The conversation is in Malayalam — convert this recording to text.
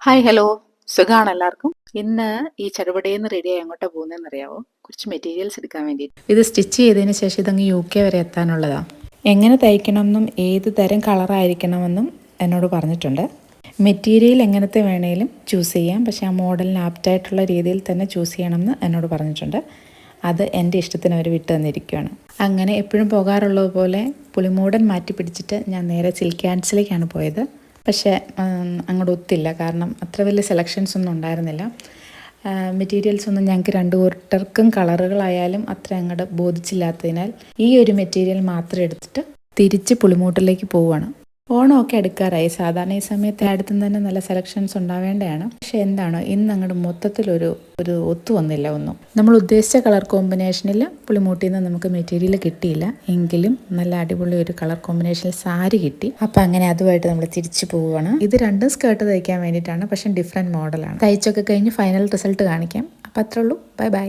ഹായ് ഹലോ സുഖാണ് എല്ലാവർക്കും. ഇന്ന് ഈ ചടുപടേന്ന് റെഡിയായി എങ്ങോട്ടാ പോകുന്നതെന്ന് അറിയാവോ? കുറച്ച് മെറ്റീരിയൽസ് എടുക്കാൻ വേണ്ടിയിട്ട്. ഇത് സ്റ്റിച്ച് ചെയ്തതിന് ശേഷം ഇതങ്ങ് UK വരെ എത്താനുള്ളതാ. എങ്ങനെ തയ്ക്കണമെന്നും ഏത് തരം കളറായിരിക്കണമെന്നും എന്നോട് പറഞ്ഞിട്ടുണ്ട്. മെറ്റീരിയൽ എങ്ങനത്തെ വേണേലും ചൂസ് ചെയ്യാം, പക്ഷേ ആ മോഡലിന് ആപ്റ്റായിട്ടുള്ള രീതിയിൽ തന്നെ ചൂസ് ചെയ്യണമെന്ന് എന്നോട് പറഞ്ഞിട്ടുണ്ട്. അത് എൻ്റെ ഇഷ്ടത്തിന് അവർ വിട്ടു തന്നിരിക്കുകയാണ്. അങ്ങനെ എപ്പോഴും പോകാറുള്ളത് പോലെ പുളിമൂടൻ മാറ്റി പിടിച്ചിട്ട് ഞാൻ നേരെ സിൽക്ക് ക്യാൻസിലേക്കാണ് പോയത്. പക്ഷേ അങ്ങോട്ട് ഒത്തില്ല, കാരണം അത്ര വലിയ സെലക്ഷൻസ് ഒന്നും ഉണ്ടായിരുന്നില്ല. മെറ്റീരിയൽസ് ഒന്നും ഞങ്ങൾക്ക് രണ്ട് കൂട്ടർക്കും കളറുകളായാലും അത്ര അങ്ങോട്ട് ബോധിച്ചില്ലാത്തതിനാൽ ഈ ഒരു മെറ്റീരിയൽ മാത്രം എടുത്തിട്ട് തിരിച്ച് പുളിമൂട്ടിലേക്ക് പോവുകയാണ്. ഓണമൊക്കെ അടുക്കാറായി. സാധാരണ ഈ സമയത്ത് അടുത്തും തന്നെ നല്ല സെലക്ഷൻസ് ഉണ്ടാവേണ്ടതാണ്. പക്ഷെ എന്താണോ ഇന്ന് അങ്ങോട്ട് മൊത്തത്തിലൊരു ഒത്തു വന്നില്ല ഒന്നും. നമ്മൾ ഉദ്ദേശിച്ച കളർ കോമ്പിനേഷനിൽ പുളിമൂട്ടിൽ നിന്ന് നമുക്ക് മെറ്റീരിയൽ കിട്ടിയില്ല. എങ്കിലും നല്ല അടിപൊളി ഒരു കളർ കോമ്പിനേഷനിൽ സാരി കിട്ടി. അപ്പം അങ്ങനെ അതുമായിട്ട് നമ്മൾ തിരിച്ചു പോവുകയാണ്. ഇത് രണ്ടും സ്കേർട്ട് തയ്ക്കാൻ വേണ്ടിയിട്ടാണ്, പക്ഷെ ഡിഫറെൻറ്റ് മോഡലാണ്. തയ്ച്ചൊക്കെ കഴിഞ്ഞ് ഫൈനൽ റിസൾട്ട് കാണിക്കാം. അപ്പം അത്രേ ഉള്ളൂ. Bye bye.